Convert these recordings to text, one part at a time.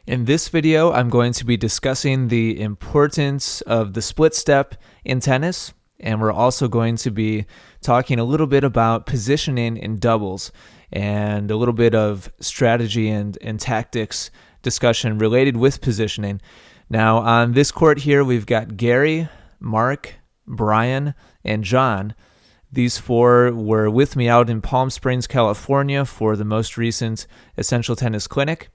In this video, I'm going to be discussing the importance of the split step in tennis, and we're also going to be talking a little bit about positioning in doubles and a little bit of strategy and tactics discussion related with positioning. Now, on this court here, we've got Gary, Mark, Bryan, and John. These four were with me out in Palm Springs, California for the most recent Essential Tennis Clinic.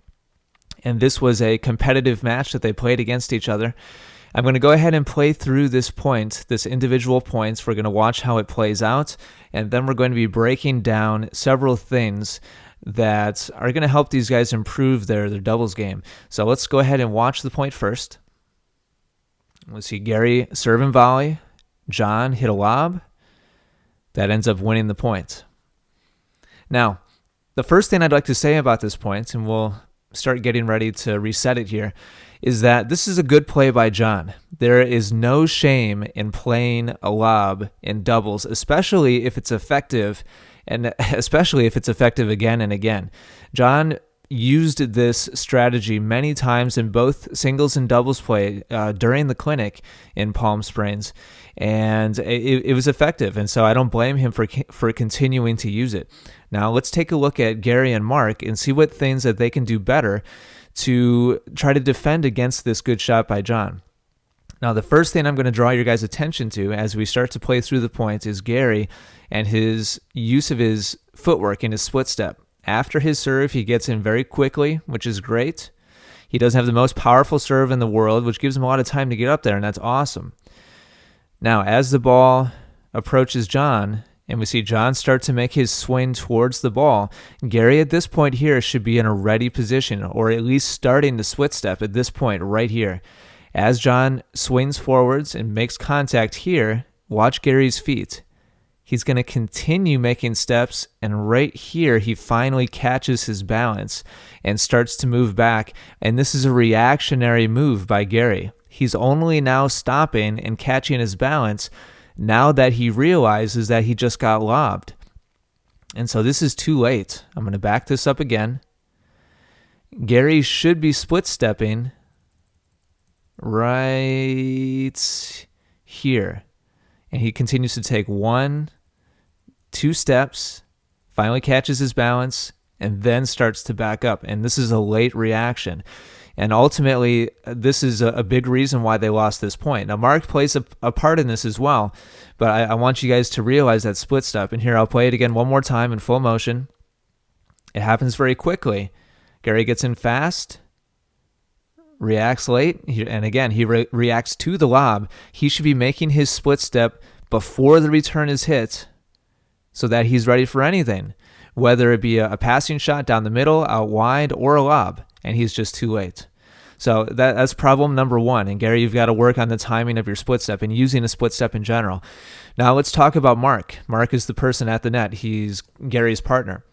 And this was a competitive match that they played against each other. I'm going to go ahead and play through this individual points. We're going to watch how it plays out, and then we're going to be breaking down several things that are going to help these guys improve their doubles game. So let's go ahead and watch the point first. We'll see Gary serve and volley. John hit a lob. That ends up winning the point. Now, the first thing I'd like to say about this point, and we'll start getting ready to reset it here, is that this is a good play by John. There is no shame in playing a lob in doubles, especially if it's effective, and especially if it's effective again and again. John used this strategy many times in both singles and doubles play during the clinic in Palm Springs, and it was effective, and so I don't blame him for continuing to use it. Now let's take a look at Gary and Mark and see what things that they can do better to try to defend against this good shot by John. Now the first thing I'm going to draw your guys' attention to as we start to play through the points is Gary and his use of his footwork in his split step. After his serve, he gets in very quickly, which is great. He doesn't have the most powerful serve in the world, which gives him a lot of time to get up there, and that's awesome. Now, as the ball approaches John, and we see John start to make his swing towards the ball, Gary at this point here should be in a ready position, or at least starting to split step at this point right here. As John swings forwards and makes contact here, watch Gary's feet. He's going to continue making steps, and right here he finally catches his balance and starts to move back, and this is a reactionary move by Gary. He's only now stopping and catching his balance now that he realizes that he just got lobbed. And so this is too late. I'm going to back this up again. Gary should be split stepping right here. And he continues to take 1, 2 steps, finally catches his balance, and then starts to back up. And this is a late reaction. And ultimately, this is a big reason why they lost this point. Now, Mark plays a part in this as well, but I want you guys to realize that split step. And here, I'll play it again one more time in full motion. It happens very quickly. Gary gets in fast, reacts late, and again, he reacts to the lob. He should be making his split step before the return is hit so that he's ready for anything, whether it be a passing shot down the middle, out wide, or a lob, and he's just too late. So that's problem number 1. And Gary, you've got to work on the timing of your split step and using a split step in general. Now let's talk about Mark. Mark is the person at the net. He's Gary's partner.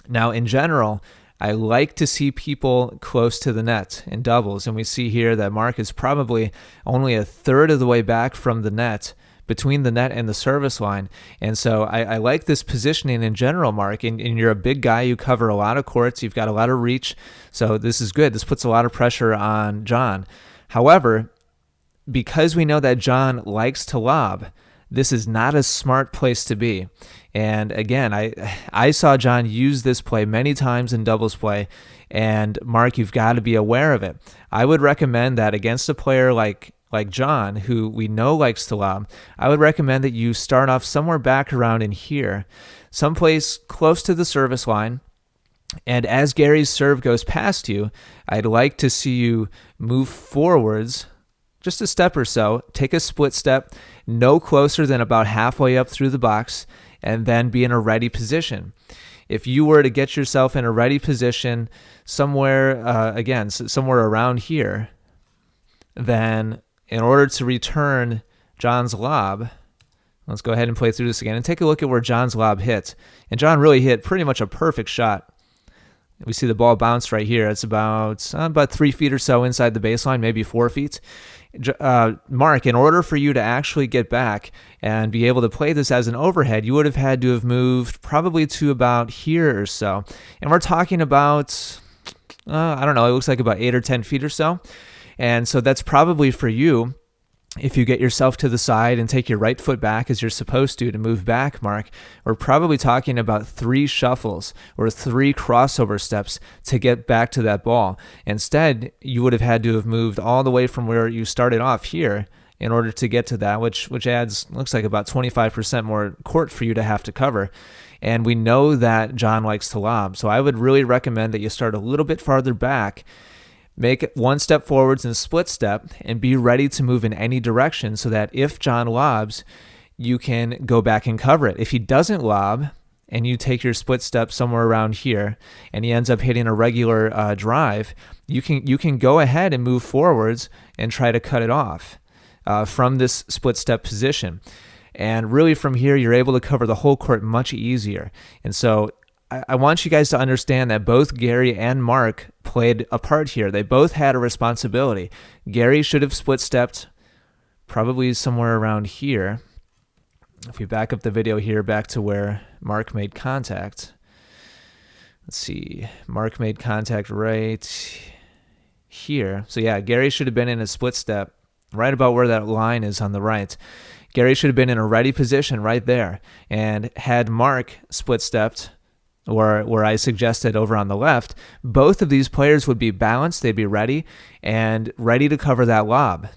Now in general, I like to see people close to the net in doubles, and we see here that Mark is probably only a third of the way back from the net, between the net and the service line. And so I like this positioning in general, Mark, and you're a big guy. You cover a lot of courts. You've got a lot of reach. So this is good. This puts a lot of pressure on John. However, because we know that John likes to lob, this is not a smart place to be. And again, I saw John use this play many times in doubles play, and Mark, you've got to be aware of it. I would recommend that against a player like John, who we know likes to lob, I would recommend that you start off somewhere back around in here, someplace close to the service line. And as Gary's serve goes past you, I'd like to see you move forwards just a step or so, take a split step, no closer than about halfway up through the box, and then be in a ready position. If you were to get yourself in a ready position somewhere, somewhere around here, then in order to return John's lob, let's go ahead and play through this again and take a look at where John's lob hit. And John really hit pretty much a perfect shot. We see the ball bounce right here. It's about 3 feet or so inside the baseline, maybe 4 feet. Mark, in order for you to actually get back and be able to play this as an overhead, you would have had to have moved probably to about here or so. And we're talking about I don't know, it looks like about 8 or 10 feet or so. And so that's probably for you. If you get yourself to the side and take your right foot back as you're supposed to move back, Mark, we're probably talking about 3 shuffles or 3 crossover steps to get back to that ball. Instead, you would have had to have moved all the way from where you started off here in order to get to that, which adds, looks like about 25% more court for you to have to cover. And we know that John likes to lob, so I would really recommend that you start a little bit farther back, make 1 step forwards and split step, and be ready to move in any direction so that if John lobs, you can go back and cover it. If he doesn't lob and you take your split step somewhere around here and he ends up hitting a regular drive, you can go ahead and move forwards and try to cut it off from this split step position. And really from here, you're able to cover the whole court much easier. And so I want you guys to understand that both Gary and Mark played a part here. They both had a responsibility. Gary should have split stepped probably somewhere around here. If we back up the video here back to where Mark made contact. Let's see. Mark made contact right here. So yeah, Gary should have been in a split step right about where that line is on the right. Gary should have been in a ready position right there. And had Mark split stepped, or where I suggested over on the left, both of these players would be balanced, they'd be ready, and ready to cover that lob.